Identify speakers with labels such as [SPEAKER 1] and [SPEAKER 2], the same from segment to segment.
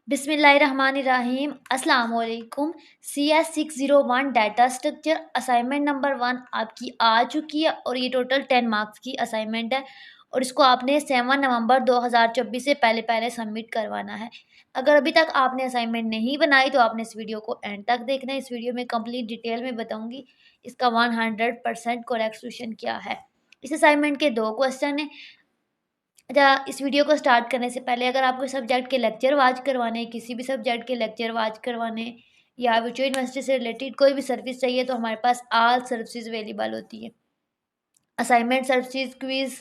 [SPEAKER 1] बिस्मिल्लाहिर्रहमानिर्रहीम अस्सलाम वालेकुम। CS601 data structure assignment number 1 आपकी आ चुकी है और ये टोटल 10 मार्क्स की असाइनमेंट है और इसको आपने 7 नवंबर 2024 से पहले पहले सबमिट करवाना है। अगर अभी तक आपने असाइनमेंट नहीं बनाई तो आपने इस वीडियो को एंड तक देखना है। इस वीडियो में कंप्लीट डिटेल में बताऊंगी इसका 100% करेक्ट सोल्यूशन क्या है। इस असाइनमेंट के 2 क्वेश्चन हैं। अच्छा, इस वीडियो को स्टार्ट करने से पहले अगर आपको सब्जेक्ट के लेक्चर वॉच करवाने, किसी भी सब्जेक्ट के लेक्चर वॉच करवाने या वर्चुअल यूनिवर्सिटी से रिलेटेड कोई भी सर्विस चाहिए तो हमारे पास ऑल सर्विसेज अवेलेबल होती है। Assignment services, quiz,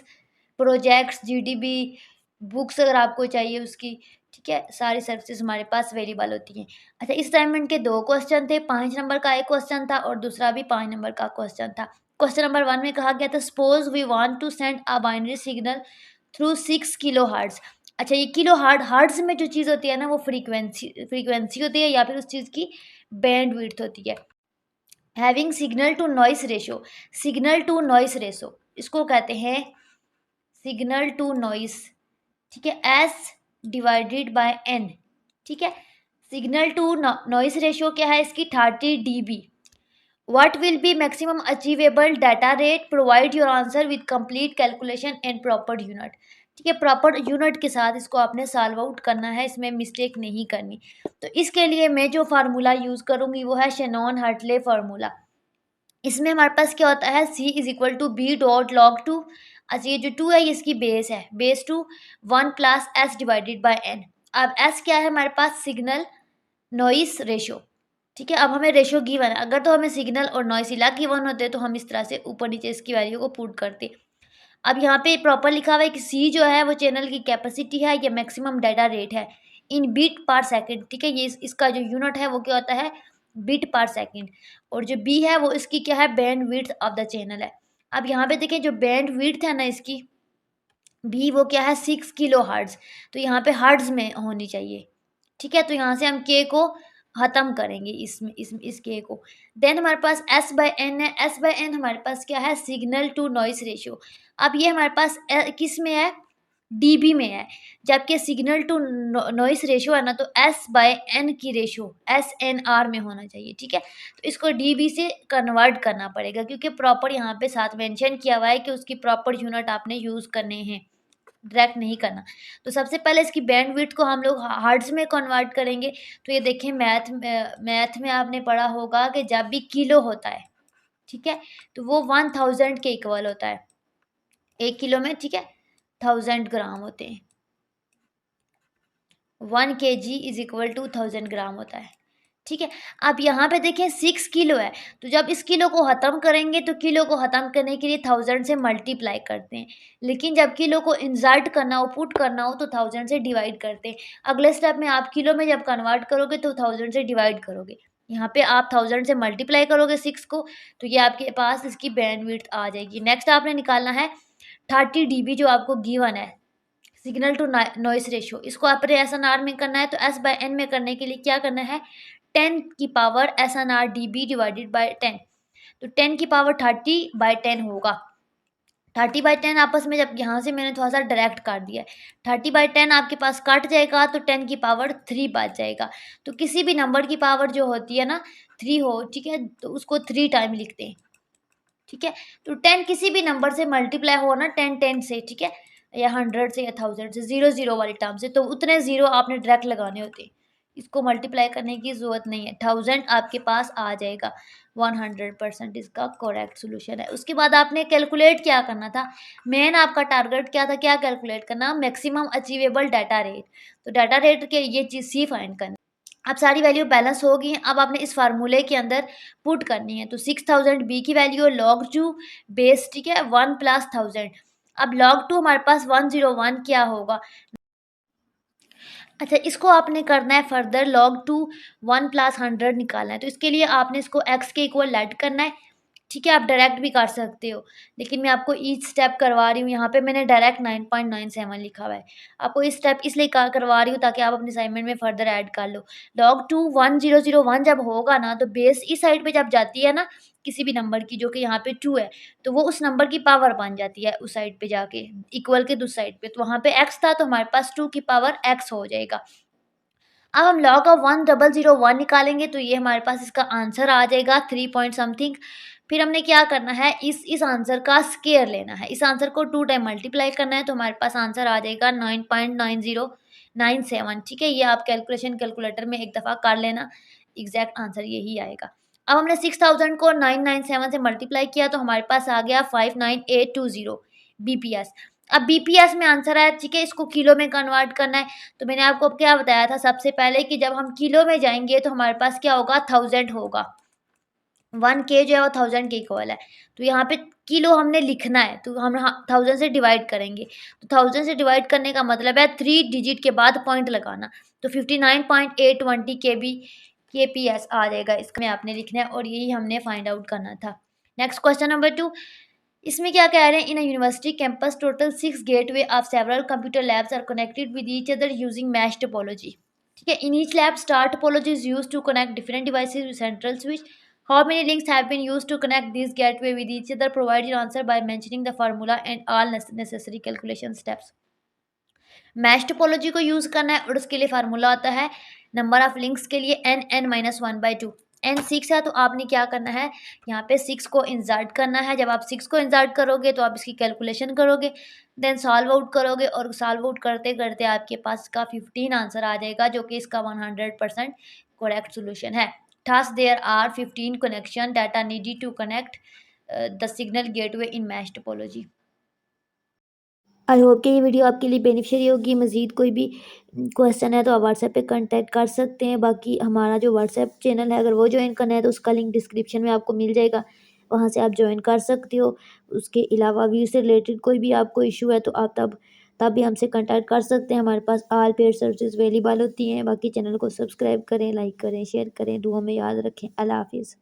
[SPEAKER 1] projects, GDB, books अगर आपको चाहिए उसकी, ठीक है, सारी सर्विसेज हमारे पास अवेलेबल होती हैं। अच्छा, इस असाइनमेंट के 2 क्वेश्चन थे। 5 नंबर का एक क्वेश्चन था और दूसरा भी 5 नंबर का क्वेश्चन था। क्वेश्चन नंबर 1 में कहा गया था suppose we want to send a binary signal through 6 kilo hertz. अच्छा, ये किलो हर्ट्ज में जो चीज़ होती है ना वो फ्रीक्वेंसी होती है या फिर उस चीज़ की बैंड विड्थ होती है। Having signal to noise ratio, signal to noise ratio इसको कहते हैं सिग्नल टू नॉइस, ठीक है, एस डिवाइडेड बाय एन, ठीक है। सिग्नल टू नॉइस रेशो क्या है इसकी 30 dB। What will be maximum achievable data rate? Provide your answer with complete calculation and proper unit। ठीक है, प्रॉपर यूनिट के साथ इसको आपने सॉल्व आउट करना है, इसमें मिस्टेक नहीं करनी। तो इसके लिए मैं जो फार्मूला यूज़ करूँगी वो है शेनॉन हर्टले फार्मूला। इसमें हमारे पास क्या होता है C is equal to B dot log two. अच्छा, ये जो 2 है ये इसकी बेस है, base two 1 plus S divided by N. अब एस क्या है हमारे पास? सिग्नल नॉइस रेशो, ठीक है। अब हमें रेशो गिवन है, अगर तो हमें सिग्नल और नॉइस इला गिवन होते तो हम इस तरह से ऊपर नीचे इसकी वैल्यू को पुट करते। अब यहाँ पे प्रॉपर लिखा हुआ है कि सी जो है वो चैनल की कैपेसिटी है, ये मैक्सिमम डाटा रेट है इन बीट पर सेकंड, ठीक है। ये इसका जो यूनिट है वो क्या होता है? बीट पर सेकंड। और जो बी है वो इसकी क्या है? Band width of the channel है। अब यहाँ पे देखें जो बैंड विड्थ है ना इसकी बी वो क्या है? 6 किलो हर्ट्ज। तो यहाँ पे हर्ट्ज में होनी चाहिए, ठीक है। तो यहाँ से हम के को ख़त्म करेंगे इसमें इस के को। देन हमारे पास एस बाय एन है। एस बाय एन हमारे पास क्या है? Signal to noise ratio. अब ये हमारे पास किस में है? डीबी में है। जबकि सिग्नल टू नॉइस रेशियो है ना तो एस बाय एन की रेशियो एस एन आर में होना चाहिए, ठीक है। तो इसको डीबी से कन्वर्ट करना पड़ेगा क्योंकि प्रॉपर यहाँ पे साथ मेंशन किया हुआ है कि उसकी प्रॉपर यूनिट आपने यूज़ करने हैं, डायरेक्ट नहीं करना। तो सबसे पहले इसकी बैंडविड्थ को हम लोग हर्ट्ज में कन्वर्ट करेंगे। तो ये देखिए मैथ में आपने पढ़ा होगा कि जब भी किलो होता है, ठीक है, तो वो 1000 के इक्वल होता है। 1 किलो में, ठीक है, 1000 ग्राम होते हैं। 1 kg इज इक्वल टू 1000 ग्राम होता है, ठीक है। अब यहाँ पे देखिए 6 किलो है, तो जब इस किलो को ख़त्म करेंगे तो किलो को ख़त्म करने के लिए 1000 से मल्टीप्लाई करते हैं, लेकिन जब किलो को इंसर्ट करना हो, पुट करना हो तो 1000 से डिवाइड करते हैं। अगले स्टेप में आप किलो में जब कन्वर्ट करोगे तो 1000 से डिवाइड करोगे। यहाँ पे आप 1000 से मल्टीप्लाई करोगे 6 को, तो ये आपके पास इसकी बैंडविड्थ आ जाएगी। नेक्स्ट आपने निकालना है 30 dB जो आपको गिवन है, सिग्नल टू नॉइस रेशियो। इसको आपने एस एन आर में करना है तो एस बाय एन में करने के लिए क्या करना है? 10 की power S N R D B divided by 10। तो 10 की पावर 30/10 होगा। 30/10 आपस में जब यहाँ से मैंने थोड़ा सा डायरेक्ट काट दिया है, 30/10 आपके पास कट जाएगा तो 10 की पावर 3 बच जाएगा। तो किसी भी नंबर की पावर जो होती है ना 3 हो, ठीक है, तो उसको 3 टाइम लिखते हैं, ठीक है। तो 10 किसी भी नंबर से मल्टीप्लाई हो ना 10 से, ठीक है, या 100 से या 1000 से, 0 वाली टर्म से, तो उतने ज़ीरो आपने डायरेक्ट लगाने होते हैं। इसको मल्टीप्लाई करने की ज़रूरत नहीं है। 1000 आपके पास आ जाएगा। 100% इसका करेक्ट सोल्यूशन है। उसके बाद आपने कैलकुलेट क्या करना था? मेन आपका टारगेट क्या था? क्या कैलकुलेट करना? Maximum achievable data rate. तो डाटा रेट के ये चीज़ सी फाइंड करना। अब सारी वैल्यू बैलेंस हो गई हैं। अब आपने इस फार्मूले के अंदर पुट करनी है। तो 6000 बी की वैल्यू लॉग टू बेस, ठीक है, 1 प्लस 1000। अब लॉग टू हमारे पास 101 क्या होगा? अच्छा, इसको आपने करना है फर्दर लॉग टू 1 प्लस 100 निकालना है। तो इसके लिए आपने इसको एक्स के इक्वल लेट करना है, ठीक है। आप डायरेक्ट भी कर सकते हो, लेकिन मैं आपको ईच स्टेप करवा रही हूँ। यहाँ पे मैंने डायरेक्ट 9.97 लिखा हुआ है। आपको इस स्टेप इसलिए करवा रही हूँ ताकि आप अपने असाइनमेंट में फर्दर ऐड कर लो। लॉग टू 1001 जब होगा ना तो बेस इस साइड पे जब जाती है ना किसी भी नंबर की, जो कि यहाँ पे 2 है, तो वो उस नंबर की पावर बन जाती है उस साइड पे जाके, इक्वल के दूसरी साइड पे। तो वहाँ पे एक्स था तो हमारे पास 2 की पावर एक्स हो जाएगा। अब हम log ऑफ 1001 निकालेंगे तो ये हमारे पास इसका आंसर आ जाएगा 3 पॉइंट समथिंग। फिर हमने क्या करना है, इस आंसर का स्क्वायर लेना है, इस आंसर को 2 टाइम मल्टीप्लाई करना है तो हमारे पास आंसर आ जाएगा 9.9097। ठीक है, ये आप कैलकुलेटर में एक दफ़ा कर लेना, एग्जैक्ट आंसर यही आएगा। अब हमने 6000 को 997 से मल्टीप्लाई किया तो हमारे पास आ गया 59820 बीपीएस। अब बीपीएस में आंसर आया, ठीक है, इसको किलो में कन्वर्ट करना है। तो मैंने आपको क्या बताया था सबसे पहले कि जब हम किलो में जाएंगे तो हमारे पास क्या होगा, 1000 होगा। 1 के जो है वो 1000 के इक्वल है। तो यहाँ पे किलो हमने लिखना है तो हम 1000 से डिवाइड करेंगे। तो 1000 से डिवाइड करने का मतलब है 3 डिजिट के बाद पॉइंट लगाना। तो 59.820 केपीएस आ जाएगा, इसमें आपने लिखना है और यही हमने फाइंड आउट करना था। नेक्स्ट क्वेश्चन नंबर 2, इसमें क्या कह रहे हैं, in a university campus total 6 gateway of several computer labs are connected with each other using mesh topology. ठीक है, in each lab star topology is used to connect different devices with central switch. How many links have been used to connect this gateway with each other, provide your answer by mentioning the formula and all necessary calculation steps. Mesh topology को use करना है और उसके लिए formula आता है number of links के लिए n(n-1/2)। n 6 है तो आपने क्या करना है, यहाँ पे 6 को इंसर्ट करना है। जब आप 6 को इंसर्ट करोगे तो आप इसकी कैलकुलेशन करोगे, देन सॉल्व आउट करोगे और सॉल्व आउट करते करते आपके पास इसका 15 आंसर आ जाएगा जो कि इसका 100% करेक्ट सोल्यूशन है। Thus there are 15 connection that are needed to connect the signal gateway in mesh topology. I hope कि ये वीडियो आपके लिए बेनिफिशियरी होगी। मज़ीद कोई भी क्वेश्चन है तो आप व्हाट्सएप पे कांटेक्ट कर सकते हैं। बाकी हमारा जो व्हाट्सएप चैनल है अगर वो ज्वाइन करना है तो उसका लिंक डिस्क्रिप्शन में आपको मिल जाएगा, वहाँ से आप ज्वाइन कर सकते हो। उसके अलावा व्यू से रिलेटेड कोई भी आपको इशू है तो आप तब भी हमसे कांटेक्ट कर सकते हैं। हमारे पास ऑल पेड सर्विसेज अवेलेबल होती हैं। बाकी चैनल को सब्सक्राइब करें, लाइक करें, शेयर करें, दुआ में याद रखें। अल्लाह हाफिज़।